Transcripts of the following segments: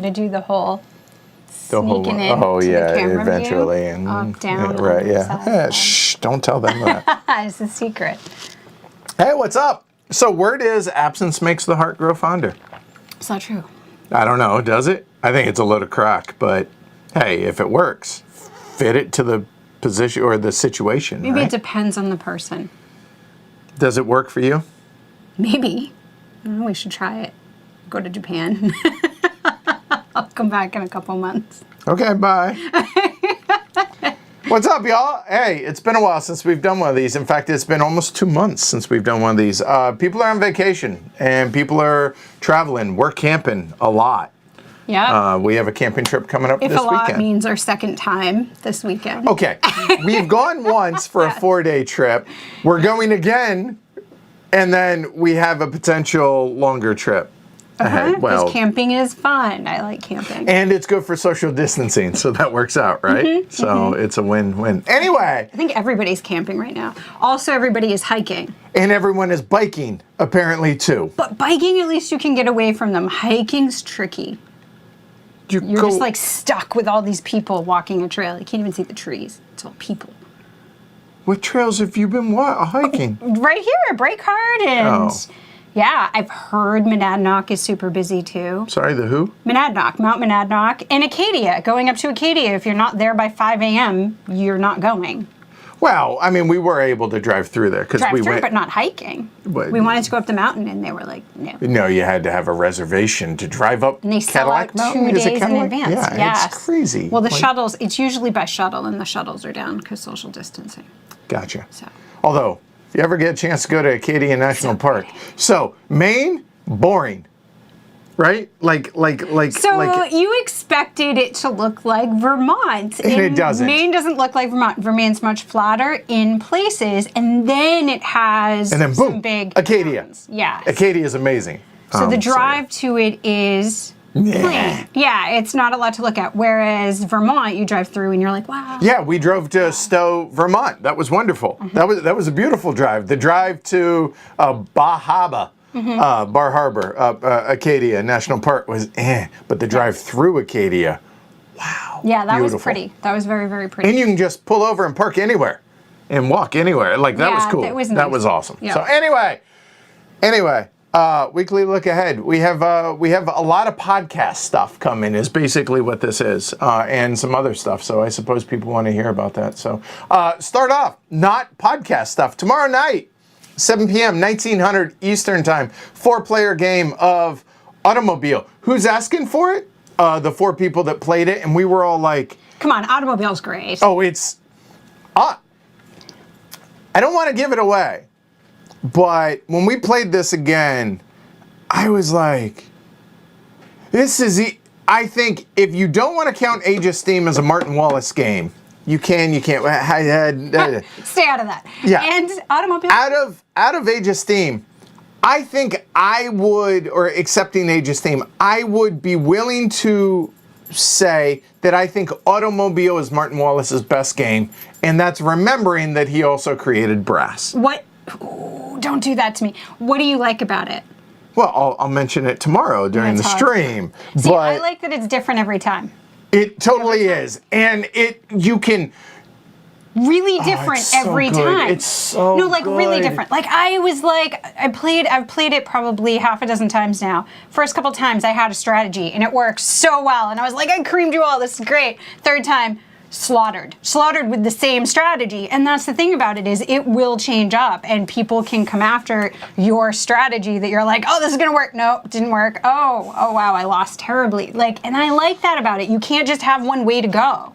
to do the whole The whole, sneaking in oh to yeah, the camera eventually, view, and up, down, yeah, right, on yeah. the side. Shh! Don't tell them that. It's a secret. Hey, what's up? So word is absence makes the heart grow fonder. It's not true. I don't know, does it? I think it's a load of crack, but hey, if it works, fit it to the position or the situation. Maybe right? it depends on the person. Does it work for you? Maybe. I don't know, we should try it. Go to Japan. I'll come back in a couple months. Okay, bye. What's up, y'all? Hey, it's been a while since we've done one of these. In fact, it's been almost 2 months since we've done one of these. People are on vacation, and people are traveling. We're camping a lot. Yeah. We have a camping trip coming up If this a lot weekend. means our second time this weekend. Okay, we've gone once for a 4-day trip. We're going again, and then we have a potential longer trip ahead. Because camping is fun. I like camping. And it's good for social distancing, so that works out, right? It's a win-win. Anyway. I think everybody's camping right now. Also, everybody is hiking. And everyone is biking, apparently, too. But biking, at least you can get away from them. Hiking's tricky. You're just like stuck with all these people walking a trail. You can't even see the trees. It's all people. What trails have you been hiking? Right here at Breakheart and... Oh. Yeah, I've heard Monadnock is super busy too. Sorry, the who? Monadnock, Mount Monadnock, and Acadia. Going up to Acadia, if you're not there by 5 a.m., you're not going. Well, I mean, we were able to drive through there because we went. But not hiking. But, we wanted to go up the mountain, and they were like, no. No, you had to have a reservation to drive up. And they sell Cadillac out 2 Mountain? days in advance. Yeah, yes. It's crazy. Well, the shuttles, it's usually by shuttle, and the shuttles are down because social distancing. Gotcha. So. Although, if you ever get a chance to go to Acadia National Park. So, Maine, boring. Right? So you expected it to look like Vermont. And it doesn't. Maine doesn't look like Vermont. Vermont's much flatter in places, and then it has boom, some big Acadia. mountains. Yeah. Acadia is amazing. So the drive to it is plain. Yeah, it's not a lot to look at. Whereas Vermont, you drive through and you're like, wow. Yeah, we drove to Stowe, Vermont. That was wonderful. That was a beautiful drive. The drive to Bar Harbor, Acadia National Park was but the drive through Acadia, wow. Yeah, that beautiful. was pretty. That was very, very pretty. And you can just pull over and park anywhere and walk anywhere. Like, that was cool. That was nice. That was awesome. Yeah. So anyway, weekly look ahead. We have a lot of podcast stuff coming is basically what this is, and some other stuff. So I suppose people want to hear about that. So start off, not podcast stuff. Tomorrow night, 7 p.m., 1900 Eastern Time, 4-player game of Automobile. Who's asking for it? The 4 people that played it, and we were all like... Come on, Automobile's great. Oh, it's... I don't want to give it away, but when we played this again, I was like, this is... I think if you don't want to count Age of Steam as a Martin Wallace game, you can't. Stay out of that. Yeah. And Automobile? Out of Age of Steam, I think I would, or accepting Age of Steam, I would be willing to say that I think Automobile is Martin Wallace's best game, and that's remembering that he also created Brass. What? Ooh, don't do that to me. What do you like about it? Well, I'll mention it tomorrow during the stream. See, but I like that it's different every time. It totally is, and you can... Really different every time. It's so really different. Like I've played it probably half a dozen times now. First couple times I had a strategy and it worked so well, and I was like, I creamed you all, this is great. Third time, slaughtered with the same strategy. And that's the thing about it, is it will change up, and people can come after your strategy that you're like, oh, this is gonna work. No, it didn't work. Oh wow, I lost terribly. And I like that about it. You can't just have one way to go.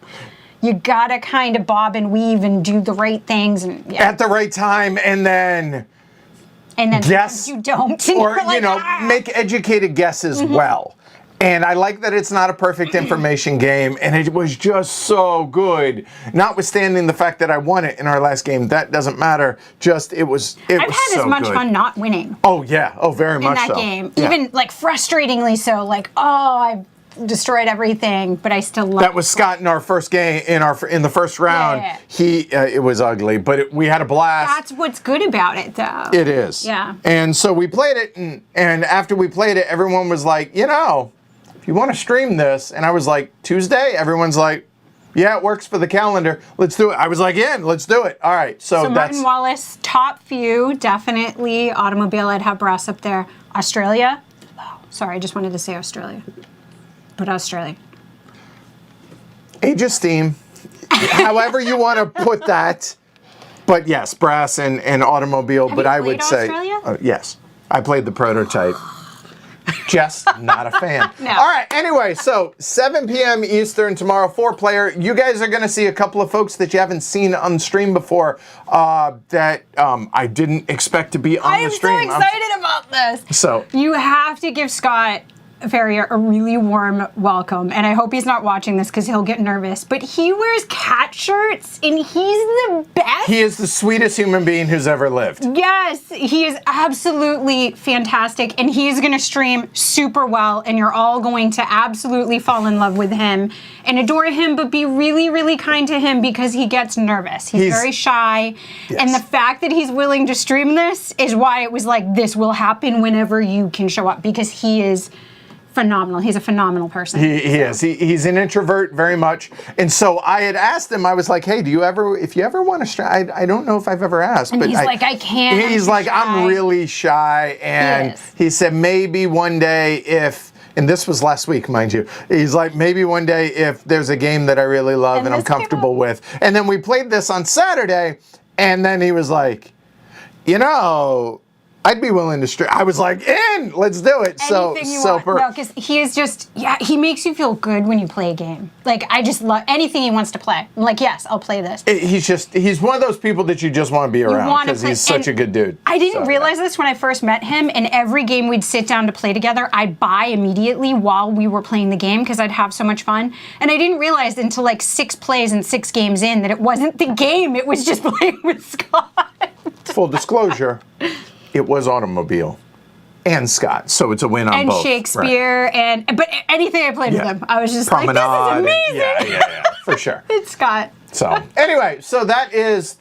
You gotta kind of bob and weave and do the right things at the right time, and then guess you don't, or make educated guesses well. And I like that it's not a perfect information game, and it was just so good. Notwithstanding the fact that I won it in our last game, that doesn't matter. Just I've had as much fun not winning. Oh yeah, very much so. In that game, even frustratingly so. I destroyed everything, but I still love. That was Scott in our first game in the first round. Yeah. It was ugly, but we had a blast. That's what's good about it, though. It is. Yeah. And so we played it, and after we played it, everyone was like, if you want to stream this? And I was like, Tuesday? Everyone's like, yeah, it works for the calendar. Let's do it. I was like, yeah, let's do it. All right. So that's Martin Wallace, top few, definitely automobile. I'd have brass up there. Australia. Oh, sorry, I just wanted to say Australia. But Australia. Age of Steam. However you want to put that. But yes, brass and automobile. Have but you I played would say, Australia? Yes, I played the prototype. Just not a fan. No. All right, anyway, so 7 p.m. Eastern tomorrow, 4-player. You guys are going to see a couple of folks that you haven't seen on stream before that I didn't expect to be on the stream. I'm so excited about this. So you have to give Scott Ferrier a really warm welcome, and I hope he's not watching this because he'll get nervous, but he wears cat shirts and he's the best. He is the sweetest human being who's ever lived. Yes, he is absolutely fantastic, and he's going to stream super well, and you're all going to absolutely fall in love with him and adore him, but be really, really kind to him because he gets nervous. He's very shy, and the fact that he's willing to stream this is why it was like, this will happen whenever you can show up, because he is phenomenal. He's a phenomenal person. He is. He's an introvert very much. And so I had asked him, I was like, hey, if you ever want to stream, I don't know if I've ever asked. And but he's like, I can't. He's like, I'm really shy. And he said, maybe one day if, and this was last week, mind you, he's like, maybe one day if there's a game that I really love and I'm comfortable with. And then we played this on Saturday, and then he was like, I'd be willing to stream. I was like, let's do it. Anything you want. No, because he is just, he makes you feel good when you play a game. Like, I just love anything he wants to play. I'm like, yes, I'll play this. He's one of those people that you just want to be around because he's such a good dude. I didn't realize this when I first met him, and every game we'd sit down to play together, I'd buy immediately while we were playing the game because I'd have so much fun. And I didn't realize until like 6 plays and 6 games in that it wasn't the game, it was just playing with Scott. Full disclosure. It was automobile and Scott, so it's a win on both. And Shakespeare, but anything I played with him, I was just Promenade, like, this is amazing. Yeah, for sure. It's Scott. So anyway, so that is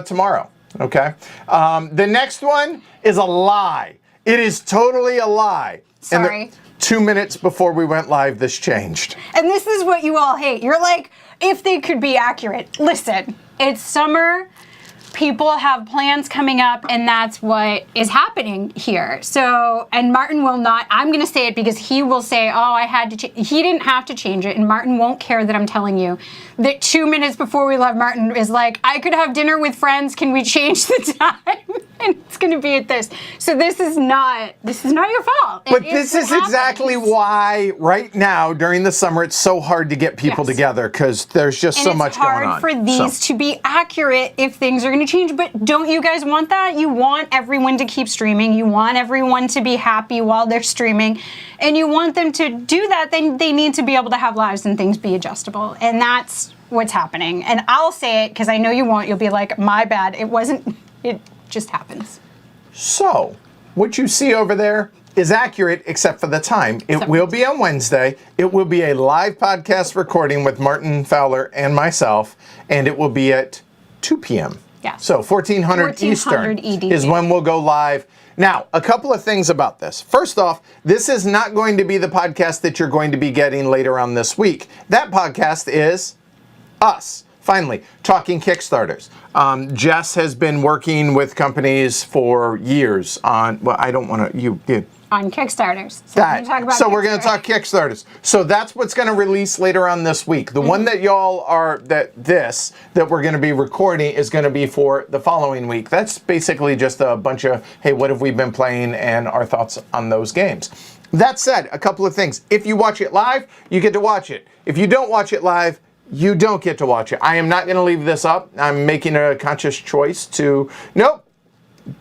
tomorrow. Okay. The next one is a lie. It is totally a lie. Sorry. 2 minutes before we went live, this changed. And this is what you all hate. You're like, if they could be accurate. Listen, it's summer. People have plans coming up, and that's what is happening here. So, and Martin will not, I'm going to say it because he will say, oh, I had to he didn't have to change it, and Martin won't care that I'm telling you that 2 minutes before we left, Martin is like, I could have dinner with friends, can we change the time? And it's going to be at this. So this is not your fault. But this is exactly why right now during the summer it's so hard to get people together because there's just so much going on. It's hard for these to be accurate if things are going to change. But don't you guys want that? You want everyone to keep streaming. You want everyone to be happy while they're streaming. And you want them to do that. Then they need to be able to have lives and things be adjustable. And that's what's happening. And I'll say it because I know you won't. You'll be like, my bad. It wasn't. It just happens. So, what you see over there is accurate except for the time. It will be on Wednesday. It will be a live podcast recording with Martin Fowler and myself, and it will be at 2 p.m. Yeah. So 1400 Eastern is when we'll go live. Now, a couple of things about this. First off, this is not going to be the podcast that you're going to be getting later on this week. That podcast is us. Finally, talking Kickstarters. Jess has been working with companies for years on, well, I don't want to, on Kickstarters. So we're going to talk Kickstarters. So that's what's going to release later on this week. The one that y'all are, that we're going to be recording is going to be for the following week. That's basically just a bunch of, hey, what have we been playing and our thoughts on those games. That said, a couple of things. If you watch it live, you get to watch it. If you don't watch it live, you don't get to watch it. I am not going to leave this up. I'm making a conscious choice to, nope,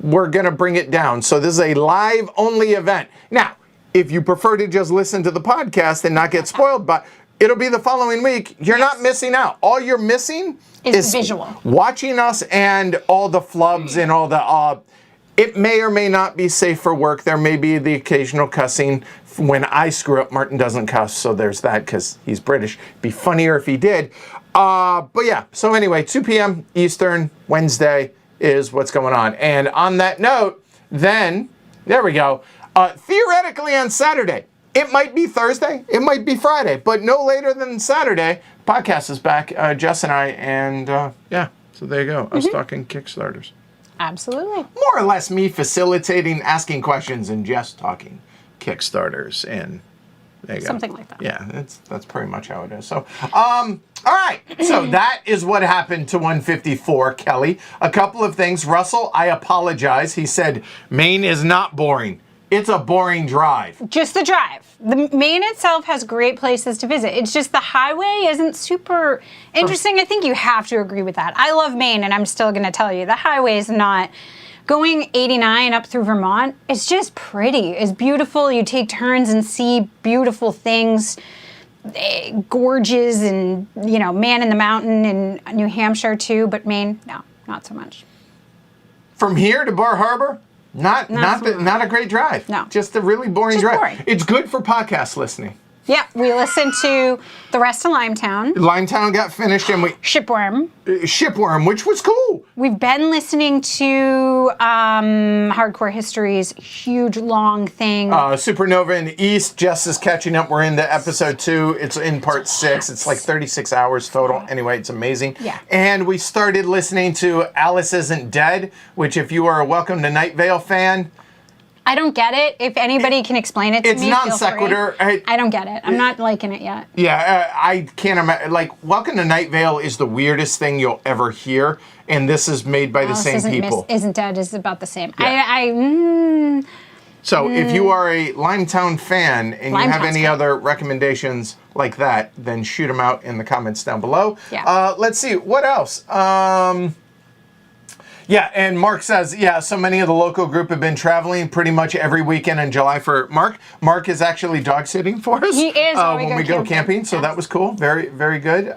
we're going to bring it down. So this is a live only event. Now, if you prefer to just listen to the podcast and not get spoiled, but it'll be the following week. You're not missing out. All you're missing is visual. Watching us and all the flubs and all the, it may or may not be safe for work. There may be the occasional cussing. When I screw up, Martin doesn't cuss, so there's that because he's British. Be funnier if he did. But yeah, so anyway, 2 p.m. Eastern, Wednesday is what's going on. And on that note, then, there we go. Theoretically on Saturday, It might be Thursday. It might be Friday. But no later than Saturday, podcast is back, Jess and I. And yeah, so there you go. Us talking Kickstarters. Absolutely. More or less me facilitating, asking questions, and Jess talking Kickstarters. And there you go. Something like that. Yeah, that's pretty much how it is. So, all right. So that is what happened to 154, Kelly. A couple of things. Russell, I apologize. He said Maine is not boring. It's a boring drive. Just the drive. The Maine itself has great places to visit. It's just the highway isn't super interesting. I think you have to agree with that. I love Maine, and I'm still going to tell you, the highway is not. Going 89 up through Vermont, it's just pretty. It's beautiful. You take turns and see beautiful things, gorges, and, Man in the Mountain in New Hampshire too, but Maine, no, not so much. From here to Bar Harbor, not a great drive. No. Just a really boring Just drive. boring. It's good for podcast listening. Yeah, we listened to the rest of Limetown. Limetown got finished, and Shipworm. Shipworm, which was cool. We've been listening to Hardcore History's huge, long thing. Supernova in the East. Jess is catching up. We're into episode 2. It's in part 6. It's like 36 hours total. Anyway, it's amazing. Yeah. And we started listening to Alice Isn't Dead, which if you are a Welcome to Night Vale fan, I don't get it. If anybody can explain it to it's me, non feel sequitur. free. I don't get it. I'm not liking it yet. Yeah, I can't imagine. Like, Welcome to Night Vale is the weirdest thing you'll ever hear, and this is made by the same people. Isn't Dead is about the same. Yeah. So if you are a Limetown fan and you have any other recommendations like that, then shoot them out in the comments down below. Yeah. Let's see, what else? Yeah, and Mark says, so many of the local group have been traveling pretty much every weekend in July for Mark. Mark is actually dog sitting for us. He is when we go camping, so that was cool. Very, very good.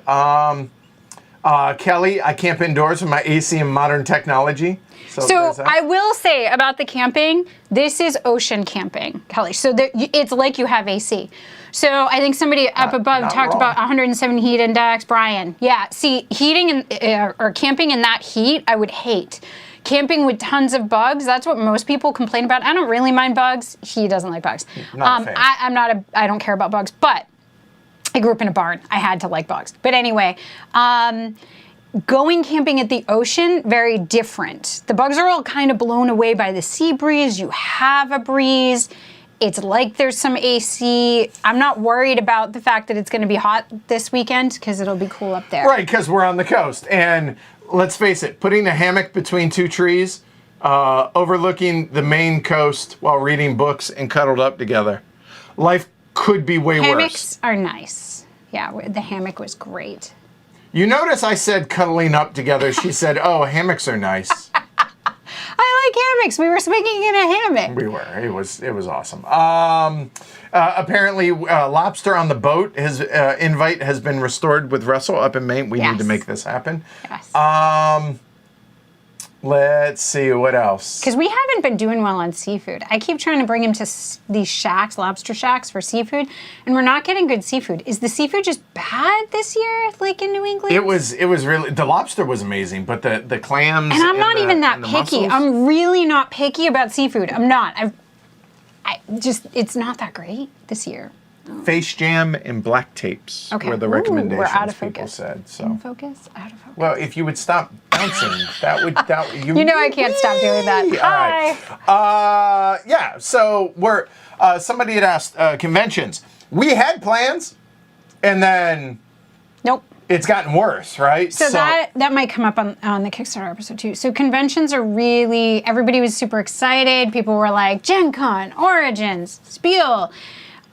Kelly, I camp indoors with my AC and modern technology. So I will say about the camping, this is ocean camping, Kelly. So it's like you have AC. So I think somebody up above talked about 107 heat index. Brian, yeah. See, heating or camping in that heat, I would hate. Camping with tons of bugs, that's what most people complain about. I don't really mind bugs. He doesn't like bugs. Not a fan. I don't care about bugs, but I grew up in a barn. I had to like bugs. But anyway, going camping at the ocean, very different. The bugs are all kind of blown away by the sea breeze. You have a breeze. It's like there's some AC. I'm not worried about the fact that it's going to be hot this weekend because it'll be cool up there. Right, because we're on the coast. And let's face it, putting a hammock between two trees, overlooking the Maine coast while reading books and cuddled up together. Life could be way worse. Hammocks are nice. Yeah, the hammock was great. You notice I said cuddling up together. She said, oh, hammocks are nice. I like hammocks. We were swinging in a hammock. We were. It was awesome. Apparently, lobster on the boat. His invite has been restored with Russell up in Maine. We need to make this happen. Yes. Let's see, what else? Because we haven't been doing well on seafood. I keep trying to bring him to these shacks, lobster shacks for seafood, and we're not getting good seafood. Is the seafood just bad this year, like in New England? It was really, the lobster was amazing, but the clams and I'm not even that picky. Mussels, I'm really not picky about seafood. I'm not. It's not that great this year. Face jam and black tapes were the recommendations we're out of people focus. said. So. In focus? Out of focus. Well, if you would stop bouncing, you know I can't stop doing that. All right. Yeah, so we're, somebody had asked, conventions. We had plans, and then... Nope. It's gotten worse, right? So that might come up on the Kickstarter episode too. So conventions are really, everybody was super excited. People were like, Gen Con, Origins, Spiel,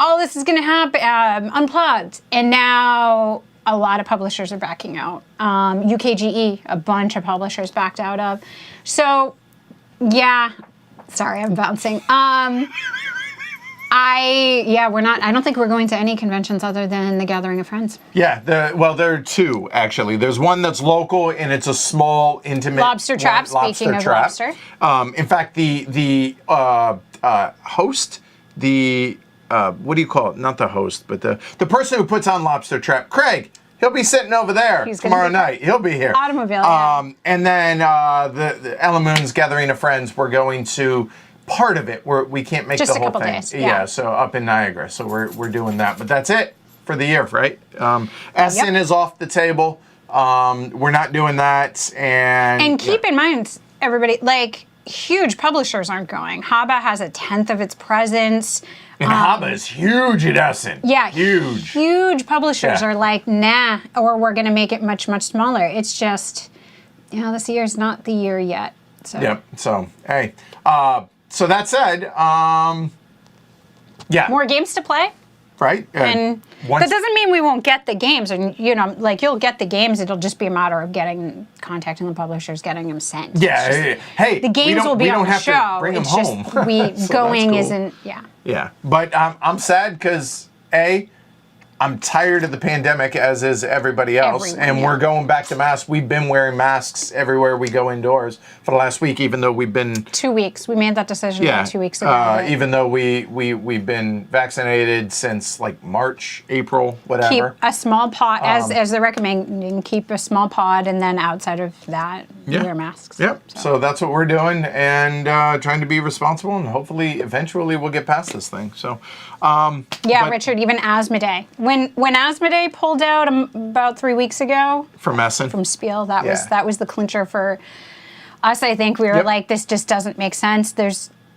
all this is going to happen, Unplugged. And now a lot of publishers are backing out. UKGE, a bunch of publishers backed out of. So, yeah, sorry, I'm bouncing. I don't think we're going to any conventions other than the Gathering of Friends. Yeah, there are two, actually. There's one that's local, and it's a small, intimate... Lobster Trap, speaking of lobster. In fact, the host, what do you call it? Not the host, but the person who puts on Lobster Trap, Craig, he'll be sitting over there tomorrow night. He'll be here. Automobile, yeah. And then the Ella Moon's Gathering of Friends, we're going to part of it. We can't make Just the a whole couple thing. days, yeah. So up in Niagara. So we're doing that. But that's it for the year, right? Essen is off the table. We're not doing that. And keep in mind, everybody, like, huge publishers aren't going. Haba has a tenth of its presence. And Haba is huge at Essen. Yeah, huge. Huge publishers Yeah. are like, nah, or we're going to make it much, much smaller. It's just, this year's not the year yet. So. Yep. So, hey. So that said, yeah. More games to play. Right? And that doesn't mean we won't get the games. And, you'll get the games. It'll just be a matter of contacting the publishers, getting them sent. Yeah. Hey, the games will be on the show. We don't have to bring them home. Just going cool. Isn't, yeah. Yeah. But I'm sad because, I'm tired of the pandemic, as is everybody else. We're going back to masks. We've been wearing masks everywhere we go indoors for the last week, even though we've been... 2 weeks. We made that decision about 2 weeks ago. Even though we've been vaccinated since like March, April, whatever. Keep a small pod, as they're recommending, keep a small pod, and then outside of that, wear masks. Yep. So that's what we're doing, and trying to be responsible, and hopefully, eventually, we'll get past this thing. So... Richard, even Asmodee. When Asmodee pulled out about 3 weeks ago from Essen, from Spiel, that was the clincher for us. I think we were like, this just doesn't make sense.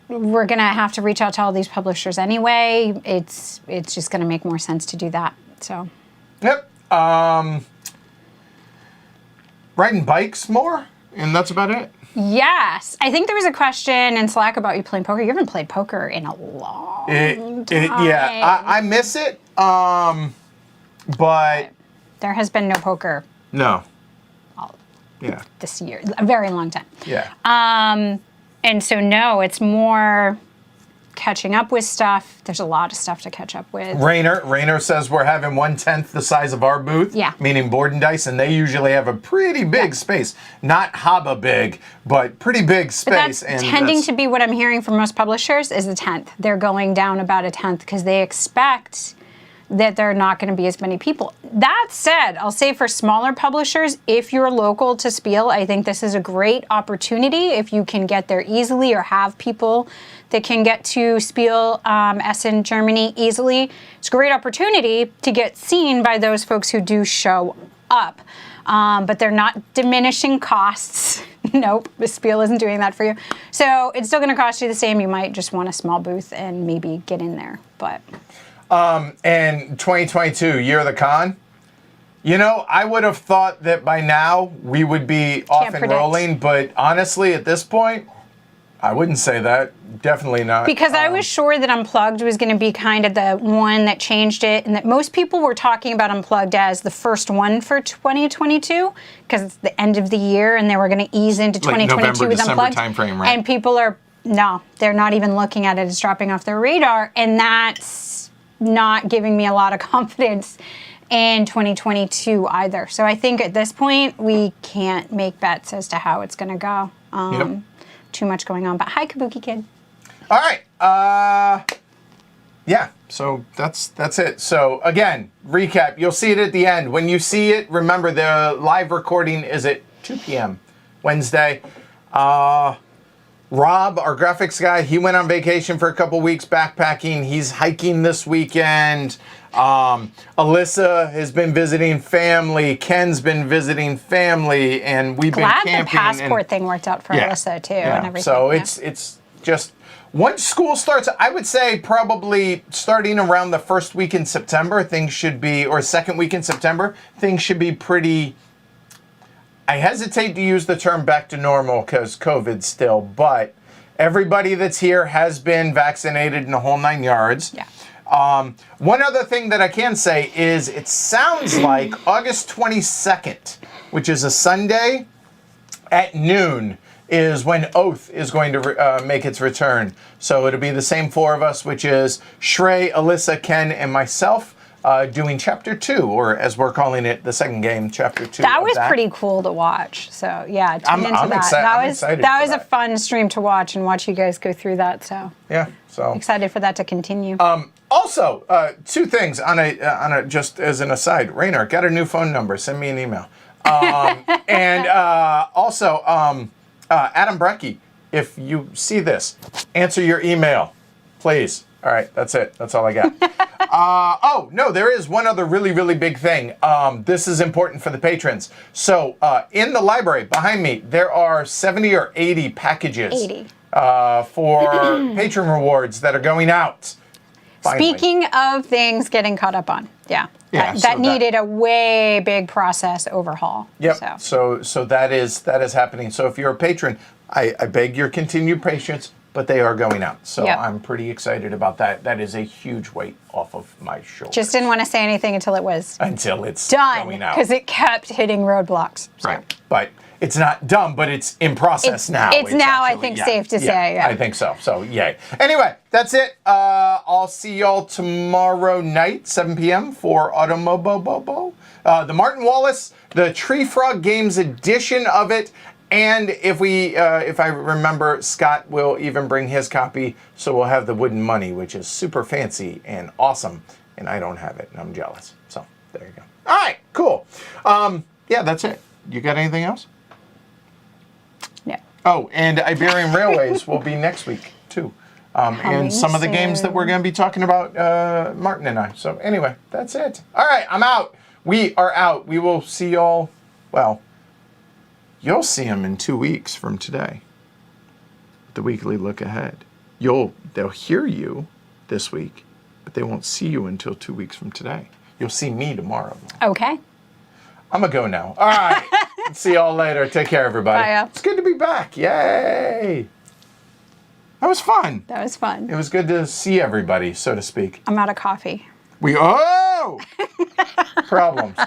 We're gonna have to reach out to all these publishers anyway. It's just gonna make more sense to do that. So. Yep. Riding bikes more, and that's about it. Yes. I think there was a question in Slack about you playing poker. You haven't played poker in a long time. Yeah, I miss it, but... There has been no poker. No. This year. A very long time. Yeah. And so, no, it's more... catching up with stuff. There's a lot of stuff to catch up with. Rainer says we're having 1/10 the size of our booth. Yeah. Meaning board and dice, and they usually have a pretty big space. Not Haba big, but pretty big space. But that's tending to be what I'm hearing from most publishers is a 10th. They're going down about a 10th because they expect that there are not going to be as many people. That said, I'll say for smaller publishers, if you're local to Spiel, I think this is a great opportunity if you can get there easily or have people that can get to Spiel, Essen, Germany easily. It's a great opportunity to get seen by those folks who do show up. But they're not diminishing costs. Nope, Spiel isn't doing that for you. So it's still going to cost you the same. You might just want a small booth and maybe get in there, but... And 2022, year of the con. I would have thought that by now we would be off and rolling, but honestly, at this point, I wouldn't say that. Definitely not. Because I was sure that Unplugged was going to be kind of the one that changed it, and that most people were talking about Unplugged as the first one for 2022, because it's the end of the year, and they were going to ease into 2022 November, with December Unplugged. timeframe, right? And people are, no, they're not even looking at it as dropping off their radar, and that's not giving me a lot of confidence in 2022 either. So I think at this point, we can't make bets as to how it's going to go. Too much going on. But hi, Kabuki Kid. All right. Yeah. So that's it. So again, recap. You'll see it at the end. When you see it, remember the live recording is at 2 p.m. Wednesday. Rob, our graphics guy, he went on vacation for a couple weeks backpacking. He's hiking this weekend. Alyssa has been visiting family. Ken's been visiting family, and we've been camping. Glad the passport thing worked out for Alyssa too, and everything. So it's just once school starts, I would say probably starting around the first week in September, things should be, or second week in September, things should be pretty. I hesitate to use the term back to normal because COVID still, but everybody that's here has been vaccinated in the whole 9 yards. Yeah. One other thing that I can say is it sounds like August 22nd, which is a Sunday at noon, is when Oath is going to make its return. So it'll be the same four of us, which is Shrey, Alyssa, Ken, and myself. Doing chapter 2, or as we're calling it, the second game, chapter 2. That was pretty cool to watch. So yeah, tune into that. Excited. That was a fun stream to watch and watch you guys go through that. So yeah, so excited for that to continue. Also, two things on a just as an aside. Rainer, got a new phone number. Send me an email. And also, Adam Brecky if you see this, answer your email, please. All right, that's it. That's all I got. Oh, no, there is one other really, really big thing. This is important for the patrons. So in the library behind me, there are 70 or 80 packages 80. For patron rewards that are going out. Finally. Speaking of things getting caught up on, Yeah, that needed a way big process overhaul. Yep. So that is happening. So if you're a patron, I beg your continued patience, but they are going out. So I'm pretty excited about that. That is a huge weight off of my shoulders. Just didn't want to say anything until it's done, going out, because it kept hitting roadblocks. So. Right, but it's not done, but it's in process now. It's now, actually, I think, safe to say. Yeah. I think so. So, yay. Anyway, that's it. I'll see y'all tomorrow night, 7 p.m. for Automobobobo. The Martin Wallace, the Tree Frog Games edition of it. And if I remember, Scott will even bring his copy, so we'll have the Wooden Money, which is super fancy and awesome. And I don't have it, and I'm jealous. So, there you go. All right, cool. Yeah, that's it. You got anything else? No. Oh, and Iberian Railways will be next week, too. And some of the games that we're going to be talking about, Martin and I. So anyway, that's it. All right, I'm out. We are out. We will see y'all, well, you'll see them in 2 weeks from today. The weekly look ahead. They'll hear you this week, but they won't see you until 2 weeks from today. You'll see me tomorrow. Okay. I'm going to go now. All right. See y'all later. Take care, everybody. Bye. It's good to be back. Yay. That was fun. That was fun. It was good to see everybody, so to speak. I'm out of coffee. Problems.